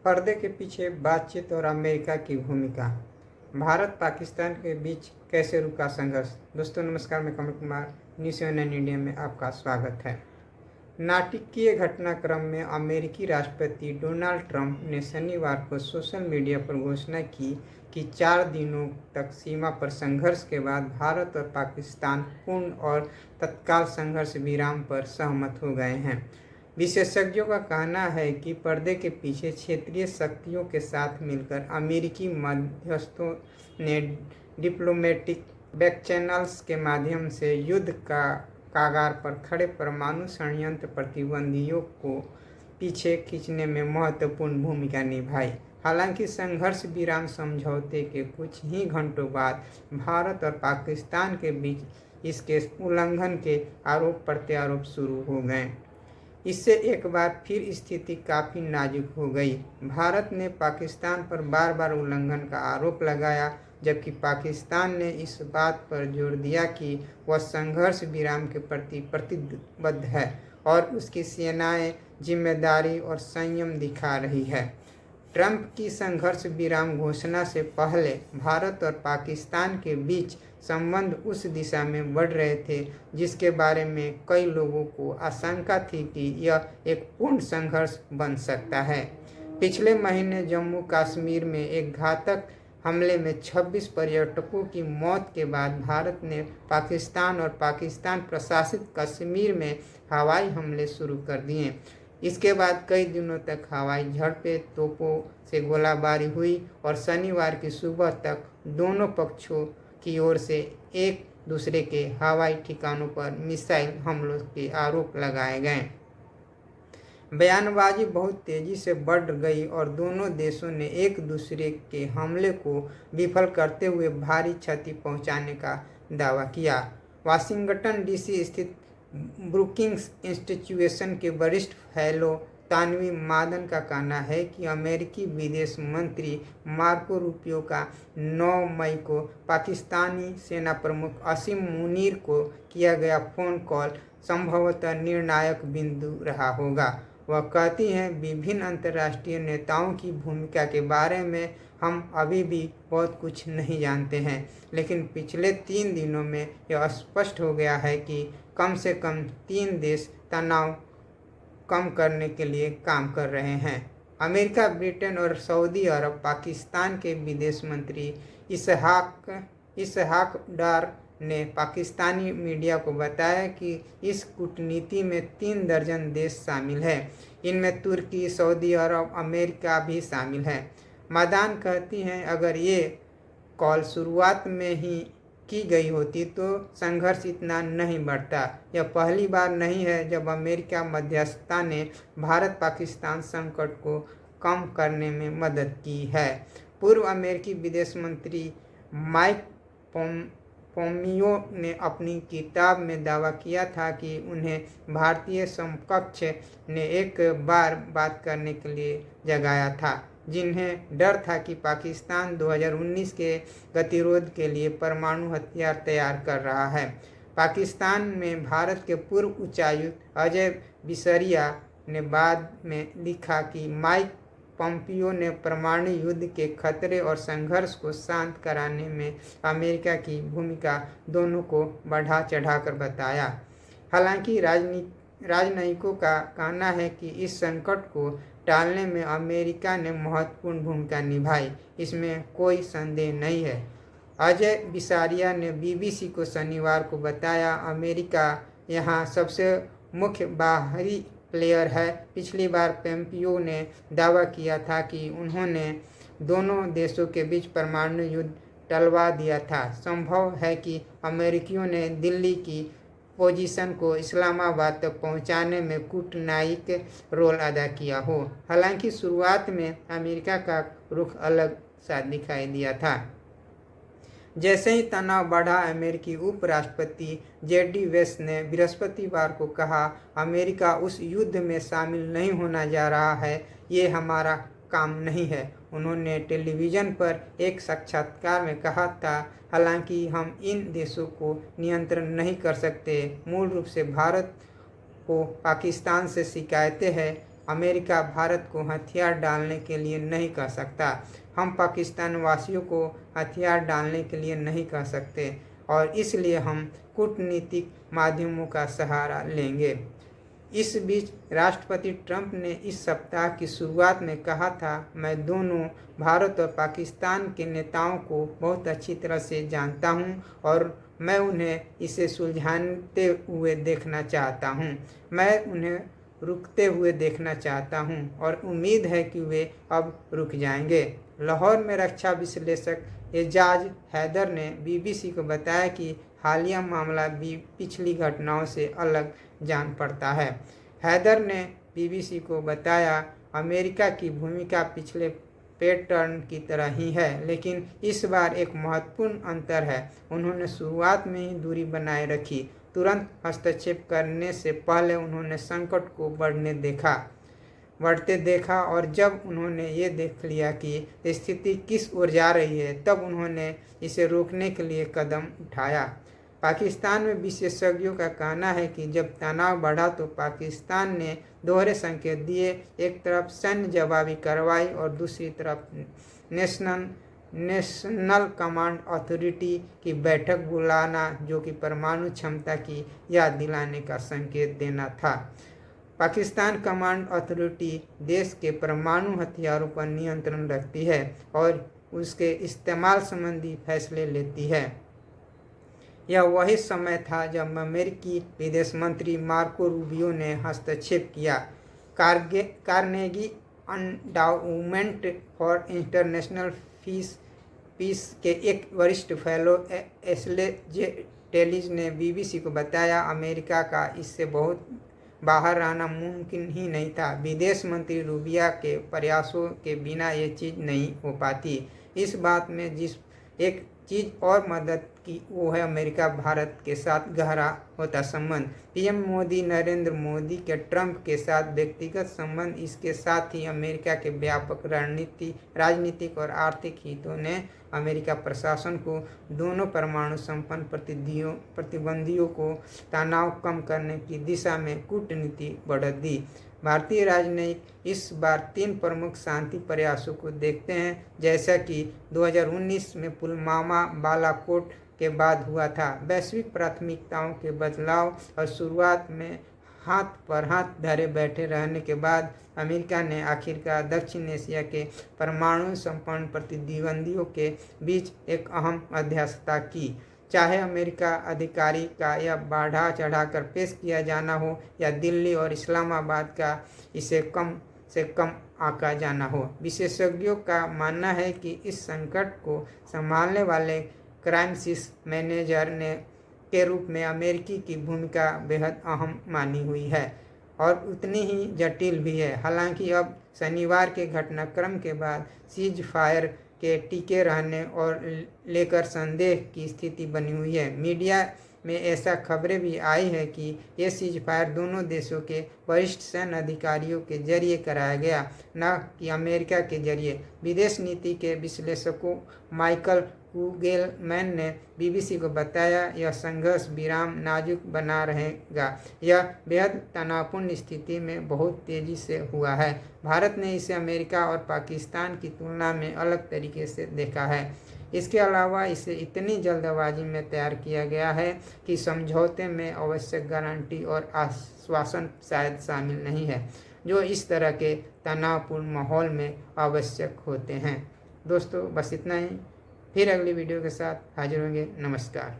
पर्दे के पीछे बातचीत और अमेरिका की भूमिका। भारत पाकिस्तान के बीच कैसे रुका संघर्ष। दोस्तों नमस्कार, मैं Kamal Kumar, news on India में आपका स्वागत है। नाटकीय घटनाक्रम में अमेरिकी राष्ट्रपति डोनाल्ड ट्रंप ने शनिवार को सोशल मीडिया पर घोषणा की कि 4 दिनों तक सीमा पर संघर्ष के बाद भारत और पाकिस्तान पूर्ण और तत्काल संघर्ष विराम पर सहमत हो गए हैं। विशेषज्ञों का कहना है कि पर्दे के पीछे क्षेत्रीय शक्तियों के साथ मिलकर अमेरिकी मध्यस्थों ने डिप्लोमेटिक बैक चैनल्स के माध्यम से युद्ध का कागार पर खड़े परमाणु षड्यंत्र प्रतिबंधियों को पीछे खींचने में महत्वपूर्ण भूमिका निभाई। हालांकि संघर्ष विराम समझौते के कुछ ही घंटों बाद भारत और पाकिस्तान के बीच इसके उल्लंघन के आरोप प्रत्यारोप शुरू हो गए। इससे एक बार फिर स्थिति काफ़ी नाजुक हो गई। भारत ने पाकिस्तान पर बार बार उल्लंघन का आरोप लगाया, जबकि पाकिस्तान ने इस बात पर जोर दिया कि वह संघर्ष विराम के प्रति प्रतिबद्ध है और उसकी सेनाएं जिम्मेदारी और संयम दिखा रही है। ट्रंप की संघर्ष विराम घोषणा से पहले भारत और पाकिस्तान के बीच संबंध उस दिशा में बढ़ रहे थे जिसके बारे में कई लोगों को आशंका थी कि यह एक पूर्ण संघर्ष बन सकता है। पिछले महीने जम्मू कश्मीर में एक घातक हमले में 26 पर्यटकों की मौत के बाद भारत ने पाकिस्तान और पाकिस्तान प्रशासित कश्मीर में हवाई हमले शुरू कर दिए। इसके बाद कई दिनों तक हवाई झड़पें, तोपों से गोलाबारी हुई और शनिवार की सुबह तक दोनों पक्षों की ओर से एक दूसरे के हवाई ठिकानों पर मिसाइल हमलों के आरोप लगाए गए। बयानबाजी बहुत तेज़ी से बढ़ गई और दोनों देशों ने एक दूसरे के हमले को विफल करते हुए भारी क्षति पहुंचाने का दावा किया। वाशिंगटन डीसी स्थित ब्रुकिंग्स इंस्टीट्यूशन के वरिष्ठ फेलो तानवी मादन का कहना है कि अमेरिकी विदेश मंत्री मार्को रूबियो का 9 मई को पाकिस्तानी सेना प्रमुख असीम मुनीर को किया गया फ़ोन कॉल संभवतः निर्णायक बिंदु रहा होगा। वह कहती हैं, विभिन्न अंतर्राष्ट्रीय नेताओं की भूमिका के बारे में हम अभी भी बहुत कुछ नहीं जानते हैं, लेकिन पिछले 3 दिनों में यह स्पष्ट हो गया है कि कम से कम 3 देश तनाव कम करने के लिए काम कर रहे हैं। अमेरिका, ब्रिटेन और सऊदी अरब पाकिस्तान के विदेश मंत्री इसहाक डार ने पाकिस्तानी मीडिया को बताया कि इस कूटनीति में 3 दर्जन देश शामिल हैं। इनमें तुर्की, सऊदी अरब, अमेरिका भी शामिल है। मादान कहती हैं, अगर ये कॉल शुरुआत में ही की गई होती तो संघर्ष इतना नहीं बढ़ता। यह पहली बार नहीं है जब अमेरिका मध्यस्थता ने भारत पाकिस्तान संकट को कम करने में मदद की है। पूर्व अमेरिकी विदेश मंत्री माइक पोम्पियो ने अपनी किताब में दावा किया था कि उन्हें भारतीय समकक्ष ने एक बार बात करने के लिए जगाया था, जिन्हें डर था कि पाकिस्तान 2019 के गतिरोध के लिए परमाणु हथियार तैयार कर रहा है। पाकिस्तान में भारत के पूर्व उच्चायुक्त अजय बिसरिया ने बाद में लिखा कि माइक पोम्पियो ने परमाणु युद्ध के खतरे और संघर्ष को शांत कराने में अमेरिका की भूमिका दोनों को बढ़ा चढ़ाकर बताया। हालांकि राजनयिकों का कहना है कि इस संकट को टालने में अमेरिका ने महत्वपूर्ण भूमिका निभाई, इसमें कोई संदेह नहीं है। अजय बिसारिया ने बीबीसी को शनिवार को बताया, अमेरिका यहाँ सबसे मुख्य बाहरी प्लेयर है। पिछली बार पोम्पियो ने दावा किया था कि उन्होंने दोनों देशों के बीच परमाणु युद्ध टलवा दिया था। संभव है कि अमेरिकियों ने दिल्ली की पोजीशन को इस्लामाबाद तक पहुंचाने में कूटनीतिक रोल अदा किया हो। हालांकि शुरुआत में अमेरिका का रुख अलग सा दिखाई दिया था। जैसे ही तनाव बढ़ा, अमेरिकी उपराष्ट्रपति जेडी वेंस ने बृहस्पतिवार को कहा, अमेरिका उस युद्ध में शामिल नहीं होना जा रहा है, ये हमारा काम नहीं है। उन्होंने टेलीविज़न पर एक साक्षात्कार में कहा था, हालांकि हम इन देशों को नियंत्रण नहीं कर सकते। मूल रूप से भारत को पाकिस्तान से शिकायतें हैं अमेरिका भारत को हथियार डालने के लिए नहीं कह सकता। हम पाकिस्तान वासियों को हथियार डालने के लिए नहीं कह सकते और इसलिए हम कूटनीतिक माध्यमों का सहारा लेंगे। इस बीच राष्ट्रपति ट्रंप ने इस सप्ताह की शुरुआत में कहा था, मैं दोनों भारत और पाकिस्तान के नेताओं को बहुत अच्छी तरह से जानता हूं और मैं उन्हें इसे सुलझाते हुए देखना चाहता हूं। मैं उन्हें रुकते हुए देखना चाहता हूं और उम्मीद है कि वे अब रुक जाएंगे। लाहौर में रक्षा विश्लेषक एजाज हैदर ने बीबीसी को बताया कि हालिया मामला भी पिछली घटनाओं से अलग जान पड़ता है। हैदर ने बीबीसी को बताया, अमेरिका की भूमिका पिछले पैटर्न की तरह ही है, लेकिन इस बार एक महत्वपूर्ण अंतर है। उन्होंने शुरुआत में ही दूरी बनाए रखी। तुरंत हस्तक्षेप करने से पहले उन्होंने संकट को बढ़ते देखा और जब उन्होंने ये देख लिया कि स्थिति किस ओर जा रही है, तब उन्होंने इसे रोकने के लिए कदम उठाया। पाकिस्तान में विशेषज्ञों का कहना है कि जब तनाव बढ़ा तो पाकिस्तान ने दोहरे संकेत दिए, एक तरफ सैन्य जवाबी कार्रवाई और दूसरी तरफ नेशनल कमांड अथॉरिटी की बैठक बुलाना, जो कि परमाणु क्षमता की याद दिलाने का संकेत देना था। पाकिस्तान कमांड अथॉरिटी देश के परमाणु हथियारों पर नियंत्रण रखती है और उसके इस्तेमाल संबंधी फैसले लेती है। यह वही समय था जब अमेरिकी विदेश मंत्री मार्को रूबियो ने हस्तक्षेप किया। Carnegie Endowment for International Peace के एक वरिष्ठ फेलो एशले टेलिज ने बीबीसी को बताया, अमेरिका का इससे बहुत बाहर रहना मुमकिन ही नहीं था। विदेश मंत्री रूबिया के प्रयासों के बिना ये चीज़ नहीं हो पाती। इस बात में जिस एक चीज़ और मदद की वो है अमेरिका भारत के साथ गहरा होता संबंध। पीएम मोदी नरेंद्र मोदी के ट्रंप के साथ व्यक्तिगत संबंध, इसके साथ ही अमेरिका के व्यापक राजनीतिक और आर्थिक हितों ने अमेरिका प्रशासन को दोनों परमाणु संपन्न प्रतिबंधियों को तनाव कम करने की दिशा में कूटनीति बढ़त दी। भारतीय राजनयिक इस बार 3 प्रमुख शांति प्रयासों को देखते हैं, जैसा कि 2019 में पुलवामा बालाकोट के बाद हुआ था। वैश्विक प्राथमिकताओं के बदलाव और शुरुआत में हाथ पर हाथ धरे बैठे रहने के बाद अमेरिका ने आखिरकार दक्षिण एशिया के परमाणु संपन्न प्रतिद्वंदियों के बीच एक अहम मध्यस्थता की। चाहे अमेरिका अधिकारी का यह बढ़ा चढ़ाकर पेश किया जाना हो या दिल्ली और इस्लामाबाद का इसे कम से कम आंका जाना हो। विशेषज्ञों का मानना है कि इस संकट को संभालने वाले क्राइसिस मैनेजर के रूप में अमेरिकी की भूमिका बेहद अहम मानी हुई है और उतनी ही जटिल भी है। हालांकि अब शनिवार के घटनाक्रम के बाद सीज फायर के टिके रहने और लेकर संदेह की स्थिति बनी हुई है। मीडिया में ऐसा खबरें भी आई है कि ये सीज फायर दोनों देशों के वरिष्ठ सैन्य अधिकारियों के जरिए कराया गया, न कि अमेरिका के जरिए। विदेश नीति के विश्लेषकों माइकल कुगेलमैन ने बीबीसी को बताया, यह संघर्ष विराम नाजुक बना रहेगा। यह बेहद तनावपूर्ण स्थिति में बहुत तेजी से हुआ है। भारत ने इसे अमेरिका और पाकिस्तान की तुलना में अलग तरीके से देखा है। इसके अलावा इसे इतनी जल्दबाजी में तैयार किया गया है कि समझौते में आवश्यक गारंटी और आश्वासन शायद शामिल नहीं है, जो इस तरह के तनावपूर्ण माहौल में आवश्यक होते हैं। दोस्तों, बस इतना ही। फिर अगली वीडियो के साथ हाजिर होंगे। नमस्कार।